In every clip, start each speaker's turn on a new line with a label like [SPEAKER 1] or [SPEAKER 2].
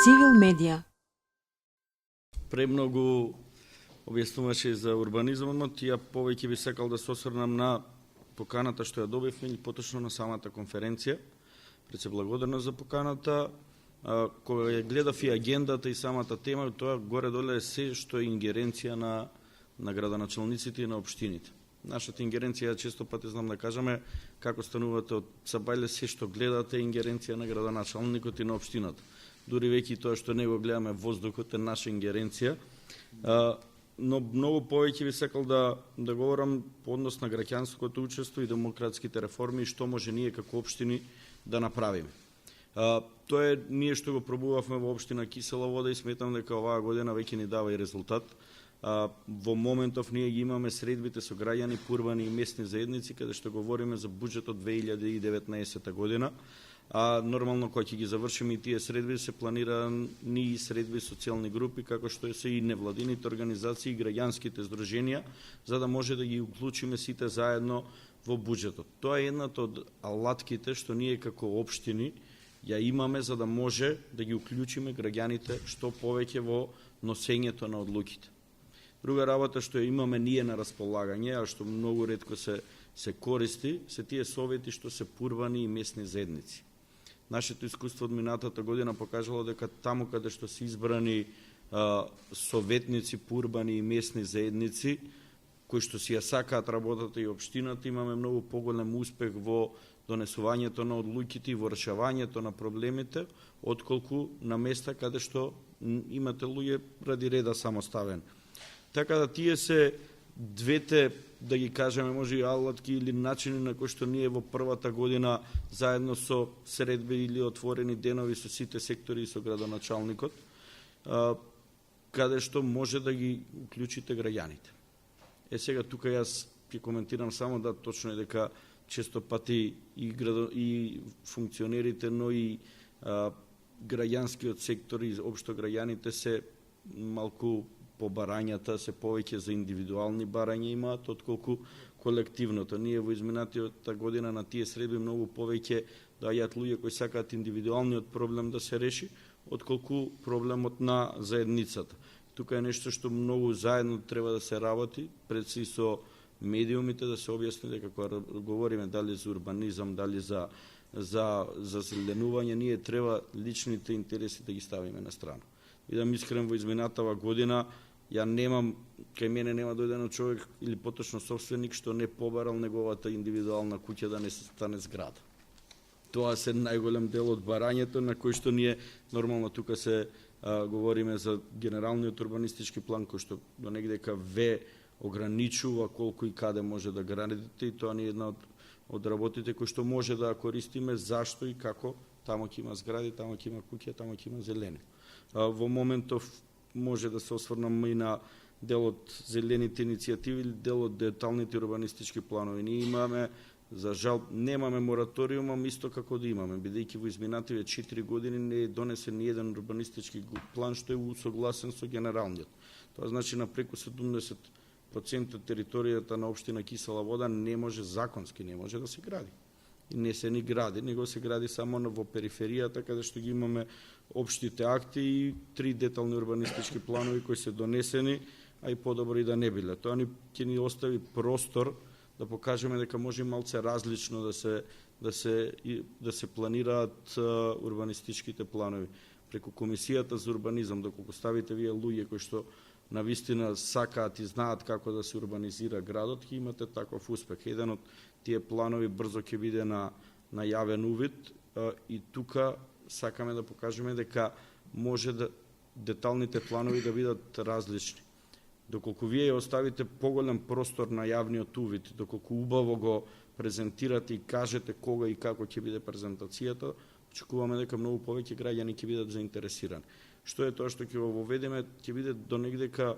[SPEAKER 1] Цивил медија.
[SPEAKER 2] Премногу објаснуваше за урбанизмот, ја повеќе би сакал да се осврнам на поканата што ја добивме и поточно на самата конференција. Пред се благодарност за поканата. Кога ја гледав и агендата и самата тема, тоа горе-доле е се што е ингеренција на градоначалниците и на општините. Нашата ингеренција, често пати знам да кажаме, како станувате од Сабајле, се што гледате е ингеренција на градоначалникот и на општината. Дури веќе тоа што не го гледаме воздухот е наша ингеренција. Но многу повеќе би сакал да говорам по однос на граѓанското учество и демократските реформи и што може ние како општини да направиме. Тоа е ние што го пробувавме во општина Кисела Вода и сметам дека оваа година веќе ни дава и резултат. Во моментов ние ги имаме средбите со граѓани, урбани и местни заедници, каде што говориме за буџетот 2019 година. Нормално кога ќе ги завршиме и тие средби се планирани и средби социјални групи, како што се и невладините организации и граѓанските здруженија, за да може да ги уклучиме сите заедно во буџетот. Тоа е едната од алатките што ние како општини ја имаме за да може да ги уклучиме граѓаните што повеќе во носењето на одлуките. Друга работа што ја имаме ние на располагање, а што многу ретко се користи, се тие совети што се урбани и местни заедници. Нашето искуство од минатата година покажало дека таму каде што се избрани советници, урбани и местни заедници, кои што си ја сакаат работата и општината, имаме многу поголем успех во донесувањето на одлуките и во решавањето на проблемите, отколку на места каде што имате луѓе ради реда самоставен. Така да тие се двете, да ги кажеме, може и алатки или начини на кои што ние во првата година заедно со средби или отворени денови со сите сектори и со градоначалникот, каде што може да ги уклучите граѓаните. Сега тука јас ќе коментирам само да точно е дека често пати и функционерите, но и граѓанскиот сектор и општо граѓаните се малку по барањата, се повеќе за индивидуални барања имаат, отколку колективното. Ние во изминатиот година на тие средби многу повеќе доаѓаат луѓе кои сакаат индивидуалниот проблем да се реши, отколку проблемот на заедницата. Тука е нешто што многу заедно треба да се работи, пред се и со медиумите да се објасни дека кога говориме дали за урбанизам, дали за зеленување, ние треба личните интереси да ги ставиме на страна. И да ми искрен во изминатава година, ја немам, кај мене нема дојдено човек или поточно собственик што не побарал неговата индивидуална куќа да не се стане зграда. Тоа се најголем дел од барањето на кој што ние нормално тука се говориме за генералниот урбанистички план кој што до негдека ве ограничува колку и каде може да градите и тоа не е една од работите кои што може да користиме зашто и како тамо ќе има згради, тамо ќе има куќа, тамо ќе има зелени. Во моментов може да се осврнам и на дел од зелените иницијативи или дел од деталните урбанистички планови. Ние имаме, за жал, немаме мораториум, ама исто како да имаме, бидејќи во изминативе 4 години не е донесен ни еден урбанистички план што е усогласен со генералниот. Тоа значи на преку 70% од територијата на општина Кисела Вода не може законски, не може да се гради. И не се ни гради, него се гради само во периферијата, каде што ги имаме општите акти и 3 детални урбанистички планови кои се донесени, а и подобро и да не биле. Тоа ќе ни остави простор да покажеме дека може малце различно да се планираат урбанистичките планови. Преку Комисијата за урбанизам, доколку ставите вие луѓе кои што навистина сакаат и знаат како да се урбанизира градот, ќе имате таков успех. Еден од тие планови брзо ќе биде на јавен увид и тука сакаме да покажеме дека може да деталните планови да бидат различни. Доколку вие ја оставите поголем простор на јавниот увид, доколку убаво го презентирате и кажете кога и како ќе биде презентацијата, очекуваме дека многу повеќе граѓани ќе бидат заинтересирани. Што е тоа што ќе го воведеме, ќе биде до негдека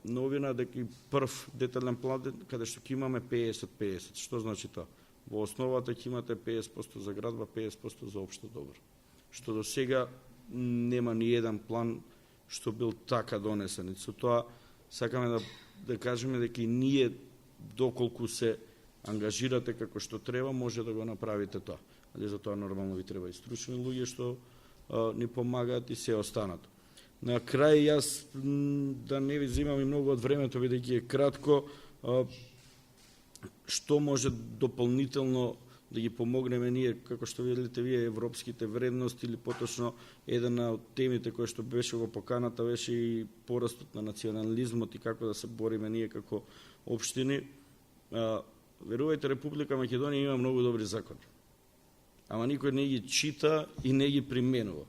[SPEAKER 2] новина дека и прв детален план каде што ќе имаме 50-50. Што значи тоа? Во основата ќе имате 50% за градба, 50% за општо добро. Што до сега нема ни еден план што бил така донесен. Со тоа сакаме да кажеме дека и ние доколку се ангажирате како што треба, може да го направите тоа. Али за тоа нормално ви треба и стручни луѓе што ни помагаат и се останато. На крај јас да не ви земам и многу од времето, бидејќи е кратко, што може дополнително да ги помогнеме ние, како што виделите вие, европските вредности, или поточно една од темите која што беше во поканата беше и порастот на национализмот и како да се бориме ние како општини. Верувајте, Република Македонија има многу добри закони, ама никој не ги чита и не ги применува.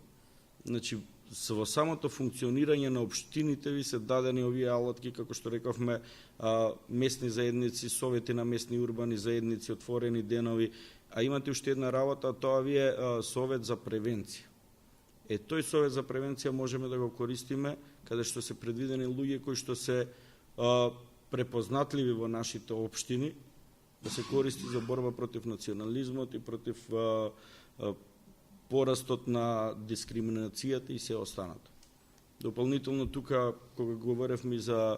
[SPEAKER 2] Значи, во самото функционирање на општините ви се дадени овие алатки, како што рековме, местни заедници, совети на местни урбани заедници, отворени денови, а имате уште една работа, а тоа ви е совет за превенција. Тој совет за превенција можеме да го користиме каде што се предвидени луѓе кои што се препознатливи во нашите општини, да се користи за борба против национализмот и против порастот на дискриминацијата и се останато. Дополнително тука, кога говоревме за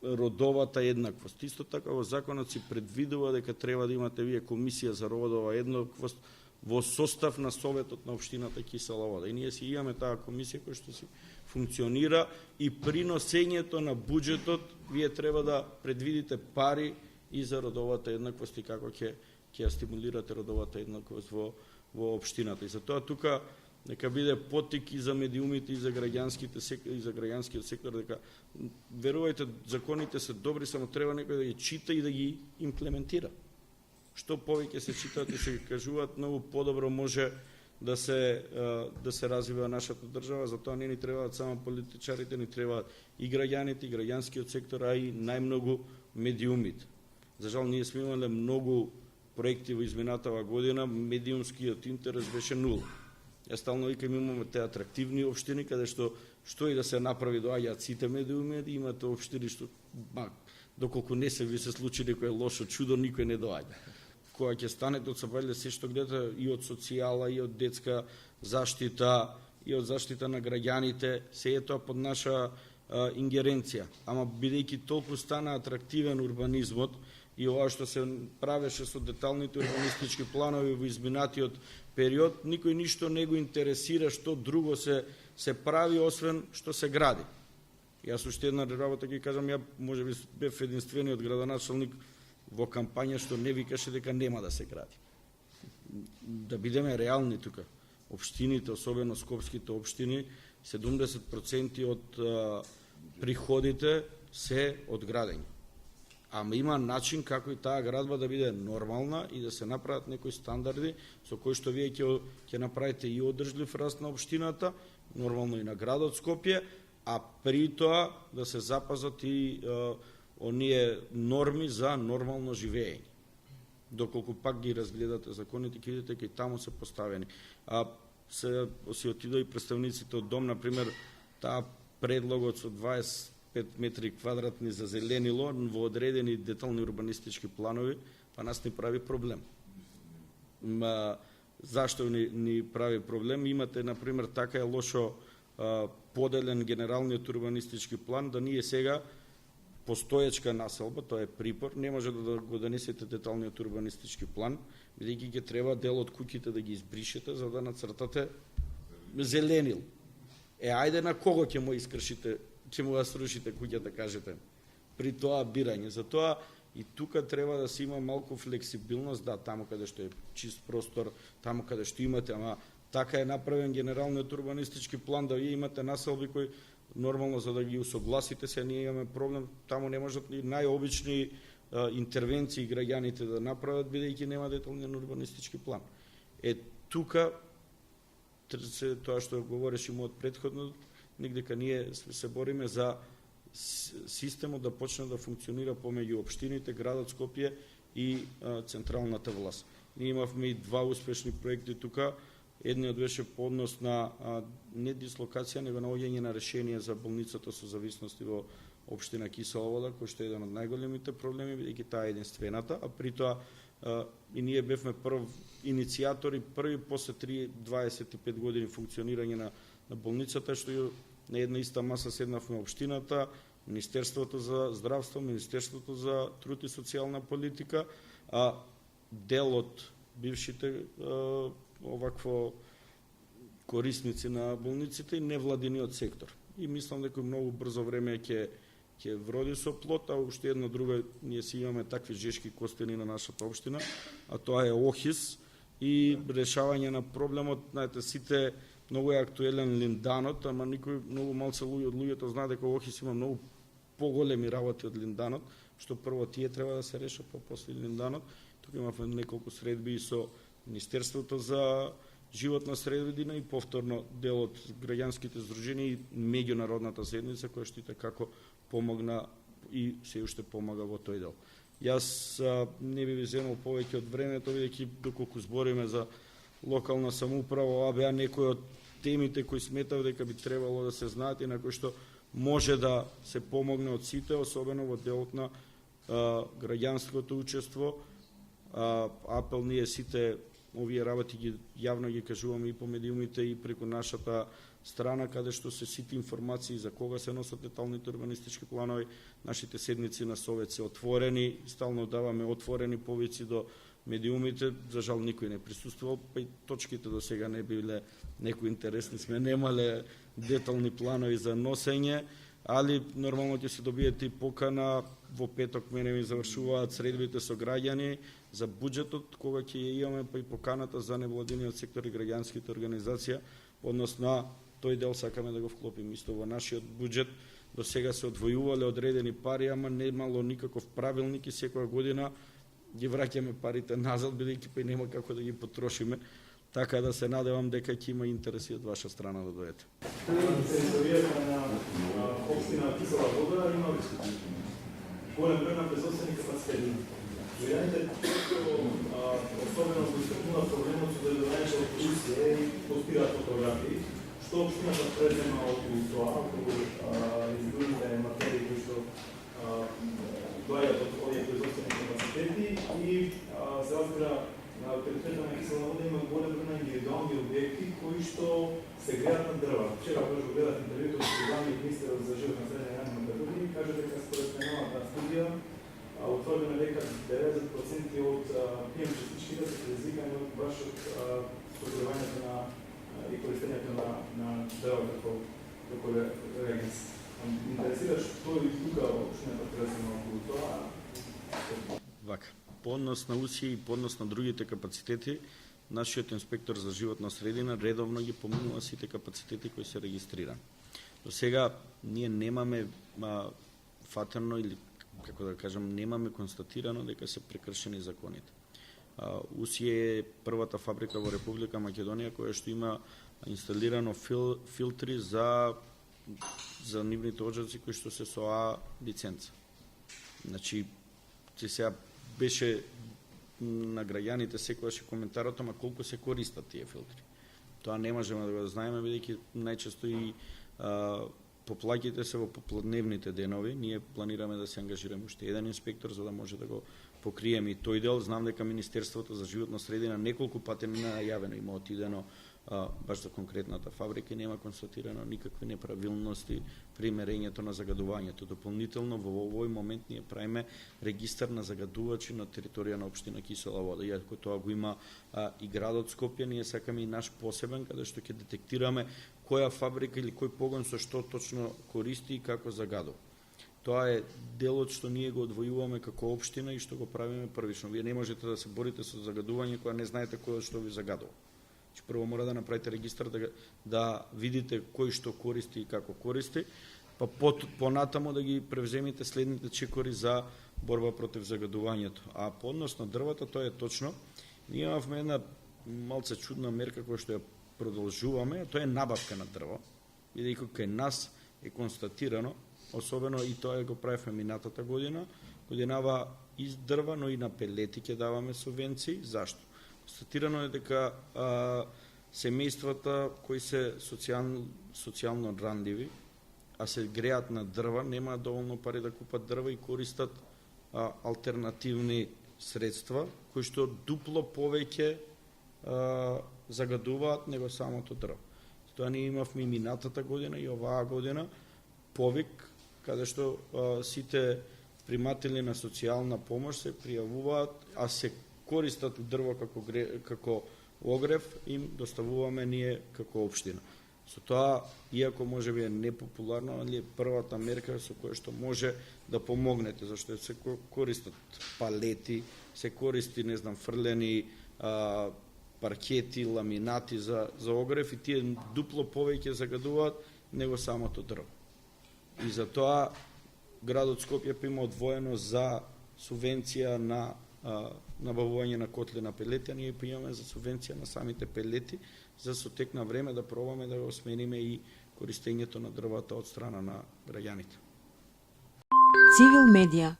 [SPEAKER 2] родовата еднаквост, исто така во законот си предвидува дека треба да имате вие комисија за родова еднаквост во состав на советот на општината Кисела Вода. И ние си имаме таа комисија која што си функционира и при носењето на буџетот вие треба да предвидите пари и за родовата еднаквост и како ќе ја стимулирате родовата еднаквост во општината. И затоа тука нека биде поттик и за медиумите и за граѓанскиот сектор дека верувајте, законите се добри, само треба некој да ги чита и да ги имплементира. Што повеќе се читаат и се кажуваат, многу подобро може да се развива нашата држава. Затоа не ни требаат само политичарите, ни требаат и граѓаните, и граѓанскиот сектор, а и најмногу медиумите. За жал, ние сме имале многу проекти во изминатава година, медиумскиот интерес беше нула. Ја стално викам, имаме те атрактивни општини, каде што и да се направи, доаѓаат сите медиуми, и имате општини што, доколку не се ви се случи некој лошо чудо, никој не доаѓа. Кога ќе станете од Сабајле се што гледате и од социјала, и од детска заштита, и од заштита на граѓаните, се е тоа под наша ингеренција. Ама бидејќи толку стана атрактивен урбанизмот, и ова што се правеше со деталните урбанистички планови во изминатиот период, никој ништо не го интересира што друго се прави, освен што се гради. Јас уште една работа ги кажам, ја можеби бев единствениот градоначалник во кампања што не викаше дека нема да се гради. Да бидеме реални тука. Општините, особено скопските општини, 70% од приходите се од градење. Ама има начин како и таа градба да биде нормална и да се направат некои стандарди со кои што вие ќе направите и одржлив раст на општината, нормално и на градот Скопје, а при тоа да се запазат и оние норми за нормално живење. Доколку пак ги разгледате законите, ќе видите дека и таму се поставени. Се отидоа и представниците од Дом, например, таа предлогот со 25 метри квадратни за зеленило во одредени детални урбанистички планови, па нас ни прави проблем. Зашто ни прави проблем? Имате, например, така е лошо поделен генералниот урбанистички план, да ние сега постоечка населба, тоа е Припор, не може да го донесете деталниот урбанистички план, бидејќи ќе треба дел од куќите да ги избришете за да нацртате зеленил. Ајде на кого ќе му искршите, ќе му ја срушите куќата, кажете, при тоа бирање. Затоа и тука треба да се има малку флексибилност, да, таму каде што е чист простор, таму каде што имате, ама така е направен генералниот урбанистички план, да вие имате населби кои нормално за да ги усогласите се, ние имаме проблем, таму не можат и најобични интервенции граѓаните да направат, бидејќи нема детален урбанистички план. Тука тоа што говореше мојот претходно, негдека ние се бориме за системот да почне да функционира помеѓу општините, градот Скопје и централната власт. Ние имавме и два успешни проекти тука. Едниот беше по однос на не дислокација, него наоѓање на решение за болницата со зависности во општина Кисела Вода, кој што е еден од најголемите проблеми, бидејќи таа е единствената, а при тоа и ние бевме иницијатори, први после 25 години функционирање на болницата, што на една иста маса седнавме општината, Министерството за здравство, Министерството за труд и социјална политика, а дел од бившите овакво корисници на болниците и невладиниот сектор. И мислам дека многу брзо време ќе вроди со плод, а уште една друга, ние си имаме такви жешки костени на нашата општина, а тоа е ОХИС и решавање на проблемот. Знаете, сите многу е актуелен линданот, ама многу малце од луѓето знаат дека ОХИС има многу поголеми работи од линданот, што прво тие треба да се решат, па после линданот. Тука имавме неколку средби и со Министерството за животна средина и повторно дел од граѓанските здруженија и меѓународната седница која што како помогна и се уште помага во тој дел. Јас не би ви земал повеќе од времето, бидејќи доколку збориме за локална самоуправа, ова беа некои од темите кои сметав дека би требало да се знаат и на кои што може да се помогне од сите, особено во делот на граѓанското учество. Апел ние сите овие работи ги јавно ги кажуваме и по медиумите и преку нашата страна, каде што се сите информации за кога се носат деталните урбанистички планови. Нашите седници на Совет се отворени, стално даваме отворени повици до медиумите. За жал никој не присуствувал, па и точките до сега не биле некои интересни, сме немале детални планови за носење, али нормално ќе се добиете и покана. Во петок мене ми завршуваат средбите со граѓани за буџетот, кога ќе ја имаме, па и поканата за невладиниот сектор и граѓанските организација, односно тој дел сакаме да го вклопиме исто во нашиот буџет. До сега се одвојувале одредени пари, ама немало никаков правилник и секоја година ги враќаме парите назад, бидејќи па и нема како да ги потрошиме. Така да се надевам дека ќе има интереси од ваша страна да дојдете.
[SPEAKER 1] Територијата на општина Кисела Вода има голем број на производствени капацитети. Граѓаните особено го истакнува проблемот со дојдувањето од полиција и постираат фотографии, што општината презема околу тоа, околу изградните материи кои што доаѓаат од овие производствени капацитети и се разбира на територијата на Кисела Вода има голем број на индивидуални објекти кои што се греат на дрва. Вчера го гледав интервјуто со главниот министер за животна средина Јане Македонија и каже дека според најновата студија утврдено дека 90% од PM частичките се предизвикани од баш од создавањето и користењето на дрва како регенс. Интересира што и тука општината презема околу тоа.
[SPEAKER 2] Вака, по однос на УСИ и по однос на другите капацитети, нашиот инспектор за животна средина редовно ги поминува сите капацитети кои се регистрирани. До сега ние немаме фатено или како да кажам, немаме констатирано дека се прекршени законите. УСИ е првата фабрика во Република Македонија која што има инсталирано филтри за нивните оджаци кои што се со А лиценца. Значи, сега беше на граѓаните секогаш коментарот, ама колку се користат тие филтри. Тоа не можеме да го знаеме, бидејќи најчесто и поплаќите се во попладневните денови. Ние планираме да се ангажираме уште еден инспектор за да може да го покриеме и тој дел. Знам дека Министерството за животна средина неколку пати најавено има отидено баш за конкретната фабрика и нема констатирано никакви неправилности при мерењето на загадувањето. Дополнително во овој момент ние правиме регистар на загадувачи на територија на општина Кисела Вода. Иако тоа го има и градот Скопје, ние сакаме и наш посебен каде што ќе детектираме која фабрика или кој погон со што точно користи и како загадува. Тоа е делот што ние го одвојуваме како општина и што го правиме првично. Вие не можете да се борите со загадување кога не знаете кој што ви загадува. Прво мора да направите регистар да видите кој што користи и како користи, па понатамо да ги превземите следните чекори за борба против загадувањето. А по однос на дрвата, тоа е точно. Ние имавме една малце чудна мерка која што ја продолжуваме, а тоа е набавка на дрво. Бидејќи кај нас е констатирано, особено и тоа го правевме минатата годинава из дрва, но и на пелети ќе даваме субвенции. Зашто? Констатирано е дека семејствата кои се социјално рандливи, а се греат на дрва, немаат доволно пари да купат дрва и користат алтернативни средства, кои што дупло повеќе загадуваат него самото дрво. Тоа ние имавме и минатата година и оваа година повик, каде што сите приматели на социјална помош се пријавуваат, а се користат дрво како огрев им доставуваме ние како општина. Со тоа, иако можеби е непопуларно, али е првата мерка со која што може да помогнете, зашто се користат палети, се користи, не знам, фрлени паркети, ламинати за огрев и тие дупло повеќе загадуваат него самото дрво. И затоа градот Скопје има одвоено за субвенција на набавување на котли на пелети, а ние имаме за субвенција на самите пелети, за со тек на време да пробаме да го смениме и користењето на дрвата од страна на граѓаните.
[SPEAKER 3] Цивил медија